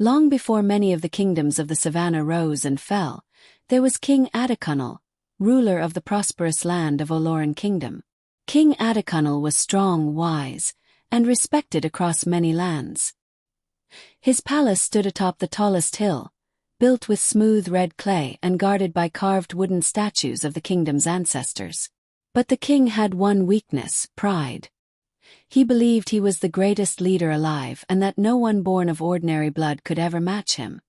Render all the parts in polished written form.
Long before many of the kingdoms of the savannah rose and fell, there was King Adacunnal, ruler of the prosperous land of Oloran Kingdom. King Adacunnal was strong, wise, and respected across many lands. His palace stood atop the tallest hill, built with smooth red clay and guarded by carved wooden statues of the kingdom's ancestors. But the king had one weakness: pride. He believed he was the greatest leader alive and that no one born of ordinary blood could ever match him.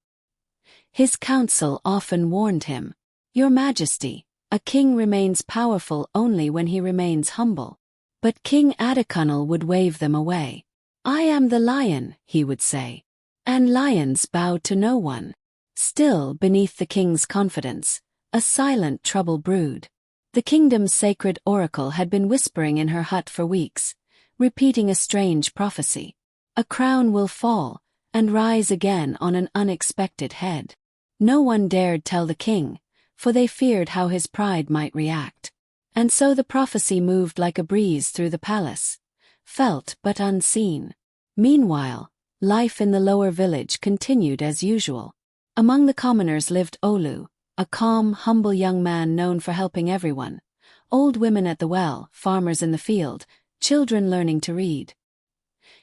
His council often warned him, "Your Majesty, a king remains powerful only when he remains humble." But King Adacunnal would wave them away. "I am the lion," he would say, "and lions bow to no one." Still, beneath the king's confidence, a silent trouble brewed. The kingdom's sacred oracle had been whispering in her hut for weeks, repeating a strange prophecy. A crown will fall and rise again on an unexpected head. No one dared tell the king, for they feared how his pride might react. And so the prophecy moved like a breeze through the palace, felt but unseen. Meanwhile, life in the lower village continued as usual. Among the commoners lived Olu, a calm, humble young man known for helping everyone. Old women at the well, farmers in the field, children learning to read.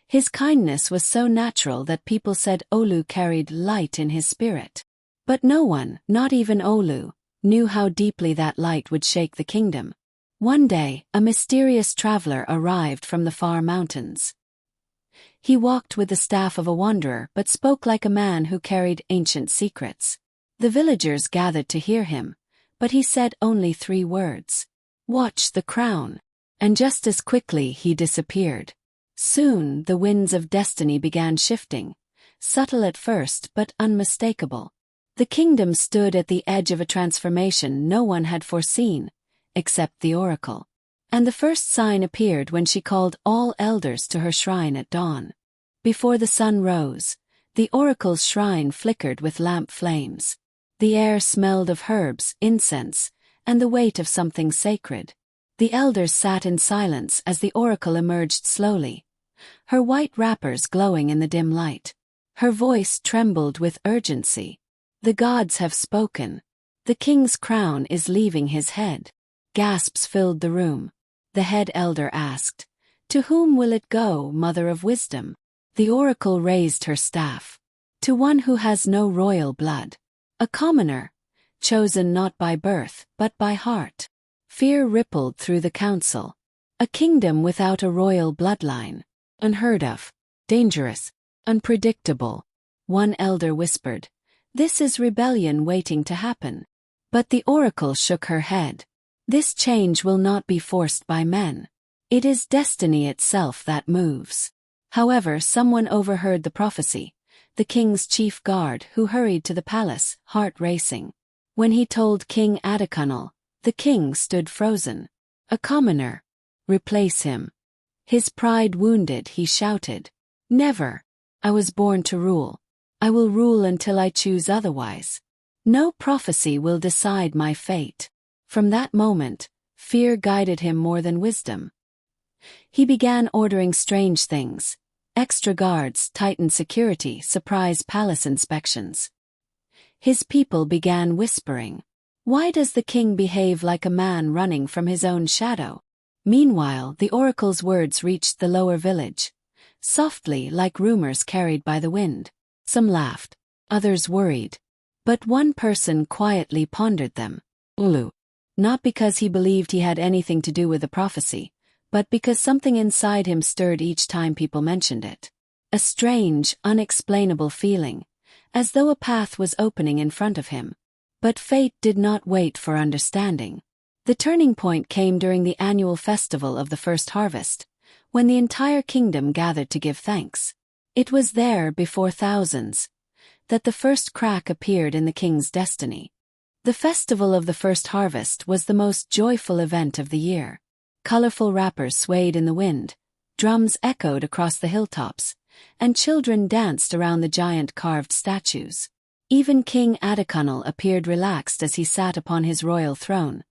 His kindness was so natural that people said Olu carried light in his spirit. But no one, not even Olu, knew how deeply that light would shake the kingdom. One day, a mysterious traveler arrived from the far mountains. He walked with the staff of a wanderer but spoke like a man who carried ancient secrets. The villagers gathered to hear him, but he said only 3 words: "Watch the crown." And just as quickly he disappeared. Soon the winds of destiny began shifting, subtle at first but unmistakable. The kingdom stood at the edge of a transformation no one had foreseen, except the oracle. And the first sign appeared when she called all elders to her shrine at dawn. Before the sun rose, the oracle's shrine flickered with lamp flames. The air smelled of herbs, incense, and the weight of something sacred. The elders sat in silence as the oracle emerged slowly, her white wrappers glowing in the dim light. Her voice trembled with urgency. "The gods have spoken. The king's crown is leaving his head." Gasps filled the room. The head elder asked, "To whom will it go, Mother of Wisdom?" The oracle raised her staff. "To one who has no royal blood. A commoner, chosen not by birth but by heart." Fear rippled through the council. A kingdom without a royal bloodline. Unheard of. Dangerous. Unpredictable. One elder whispered, "This is rebellion waiting to happen." But the oracle shook her head. "This change will not be forced by men. It is destiny itself that moves." However, someone overheard the prophecy, the king's chief guard, who hurried to the palace, heart racing. When he told King Adacunnal, the king stood frozen. "A commoner. Replace him." His pride wounded, he shouted, "Never. I was born to rule. I will rule until I choose otherwise. No prophecy will decide my fate." From that moment, fear guided him more than wisdom. He began ordering strange things: extra guards, tightened security, surprise palace inspections. His people began whispering, "Why does the king behave like a man running from his own shadow?" Meanwhile, the oracle's words reached the lower village, softly like rumors carried by the wind. Some laughed, others worried. But one person quietly pondered them: Ulu. Not because he believed he had anything to do with the prophecy, but because something inside him stirred each time people mentioned it. A strange, unexplainable feeling, as though a path was opening in front of him. But fate did not wait for understanding. The turning point came during the annual festival of the first harvest, when the entire kingdom gathered to give thanks. It was there, before thousands, that the first crack appeared in the king's destiny. The festival of the first harvest was the most joyful event of the year. Colorful wrappers swayed in the wind, drums echoed across the hilltops, and children danced around the giant carved statues. Even King Adacunnal appeared relaxed as he sat upon his royal throne,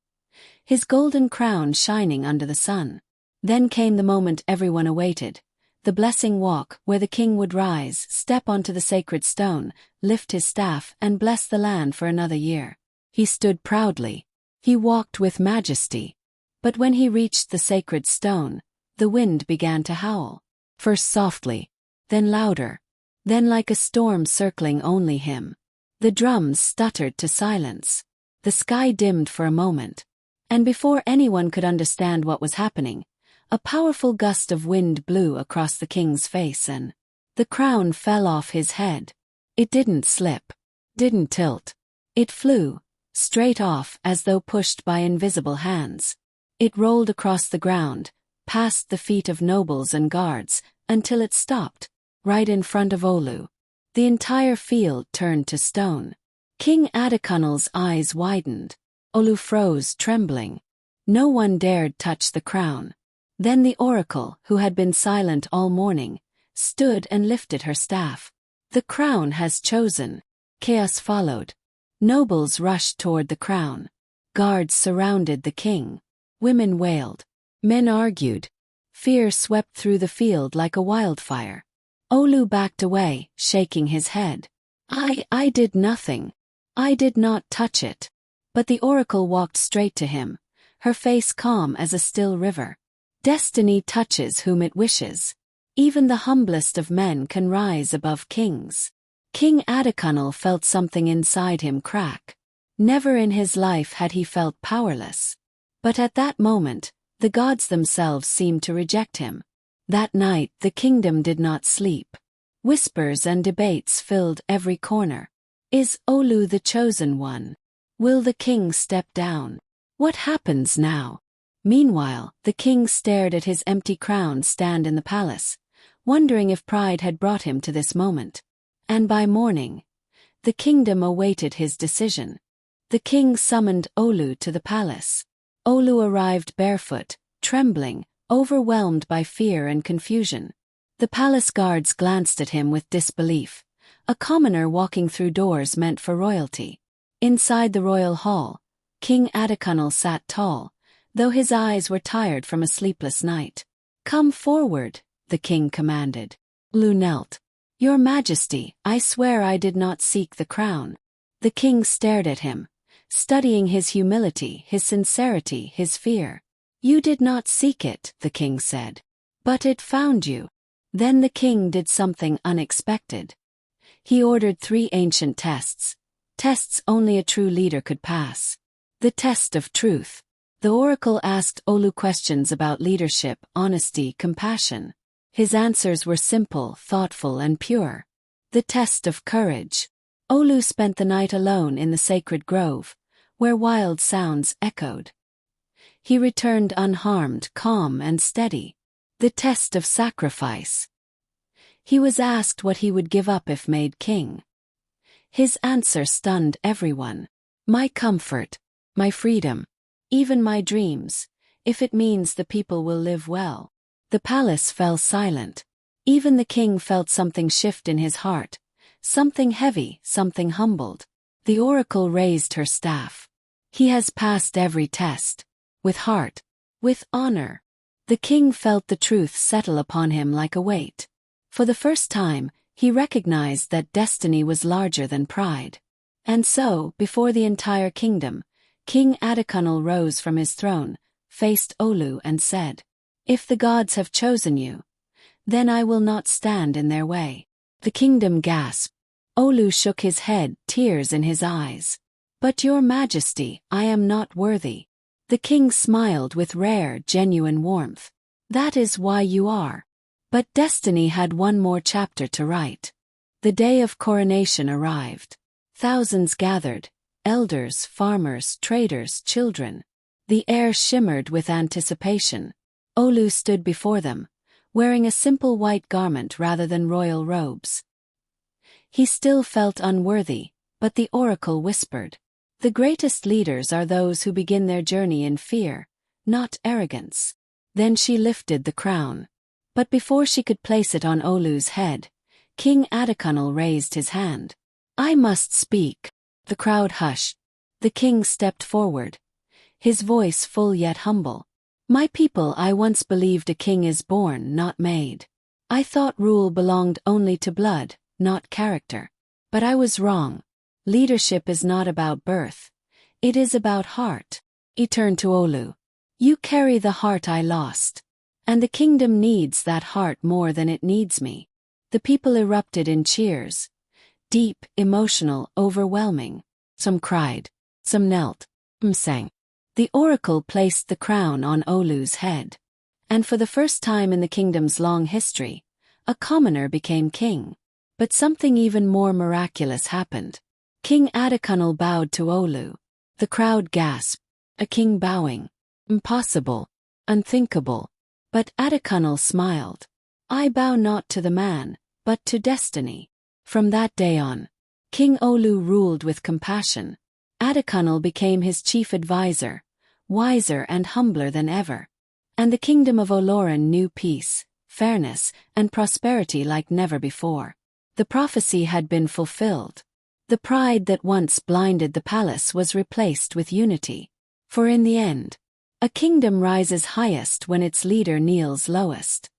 his golden crown shining under the sun. Then came the moment everyone awaited, the blessing walk, where the king would rise, step onto the sacred stone, lift his staff, and bless the land for another year. He stood proudly. He walked with majesty. But when he reached the sacred stone, the wind began to howl. First softly, then louder, then like a storm circling only him. The drums stuttered to silence. The sky dimmed for a moment. And before anyone could understand what was happening, a powerful gust of wind blew across the king's face and the crown fell off his head. It didn't slip, didn't tilt. It flew, straight off as though pushed by invisible hands. It rolled across the ground, past the feet of nobles and guards, until it stopped, right in front of Olu. The entire field turned to stone. King Adecunnal's eyes widened. Olu froze, trembling. No one dared touch the crown. Then the oracle, who had been silent all morning, stood and lifted her staff. The crown has chosen. Chaos followed. Nobles rushed toward the crown. Guards surrounded the king. Women wailed. Men argued. Fear swept through the field like a wildfire. Olu backed away, shaking his head. I did nothing. I did not touch it. But the oracle walked straight to him, her face calm as a still river. Destiny touches whom it wishes. Even the humblest of men can rise above kings. King Adecunnal felt something inside him crack. Never in his life had he felt powerless. But at that moment, the gods themselves seemed to reject him. That night the kingdom did not sleep. Whispers and debates filled every corner. Is Olu the chosen one? Will the king step down? What happens now? Meanwhile, the king stared at his empty crown stand in the palace, wondering if pride had brought him to this moment. And by morning, the kingdom awaited his decision. The king summoned Olu to the palace. Olu arrived barefoot, trembling, overwhelmed by fear and confusion. The palace guards glanced at him with disbelief, a commoner walking through doors meant for royalty. Inside the royal hall, King Adecunnal sat tall, though his eyes were tired from a sleepless night. Come forward, the king commanded. Olu knelt. Your Majesty, I swear I did not seek the crown. The king stared at him, studying his humility, his sincerity, his fear. You did not seek it, the king said. But it found you. Then the king did something unexpected. He ordered 3 ancient tests. Tests only a true leader could pass. The test of truth. The oracle asked Olu questions about leadership, honesty, compassion. His answers were simple, thoughtful, and pure. The test of courage. Olu spent the night alone in the sacred grove, where wild sounds echoed. He returned unharmed, calm, and steady. The test of sacrifice. He was asked what he would give up if made king. His answer stunned everyone. My comfort, my freedom, even my dreams, if it means the people will live well. The palace fell silent. Even the king felt something shift in his heart, something heavy, something humbled. The oracle raised her staff. He has passed every test. With heart, with honor. The king felt the truth settle upon him like a weight. For the first time, he recognized that destiny was larger than pride. And so, before the entire kingdom, King Adecunnal rose from his throne, faced Olu and said, If the gods have chosen you, then I will not stand in their way. The kingdom gasped. Olu shook his head, tears in his eyes. But your Majesty, I am not worthy. The king smiled with rare, genuine warmth. That is why you are. But destiny had one more chapter to write. The day of coronation arrived. Thousands gathered, elders, farmers, traders, children. The air shimmered with anticipation. Olu stood before them, wearing a simple white garment rather than royal robes. He still felt unworthy, but the oracle whispered, The greatest leaders are those who begin their journey in fear, not arrogance. Then she lifted the crown. But before she could place it on Olu's head, King Adecunnal raised his hand. I must speak. The crowd hushed. The king stepped forward, his voice full yet humble. My people, I once believed a king is born, not made. I thought rule belonged only to blood, not character. But I was wrong. Leadership is not about birth. It is about heart. He turned to Olu. You carry the heart I lost. And the kingdom needs that heart more than it needs me. The people erupted in cheers. Deep, emotional, overwhelming. Some cried. Some knelt. Some sang. The oracle placed the crown on Olu's head. And for the first time in the kingdom's long history, a commoner became king. But something even more miraculous happened. King Adekunle bowed to Olu. The crowd gasped. A king bowing. Impossible. Unthinkable. But Adekunle smiled. I bow not to the man, but to destiny. From that day on, King Olu ruled with compassion. Adekunle became his chief advisor, wiser and humbler than ever. And the kingdom of Oloran knew peace, fairness, and prosperity like never before. The prophecy had been fulfilled. The pride that once blinded the palace was replaced with unity. For in the end, a kingdom rises highest when its leader kneels lowest.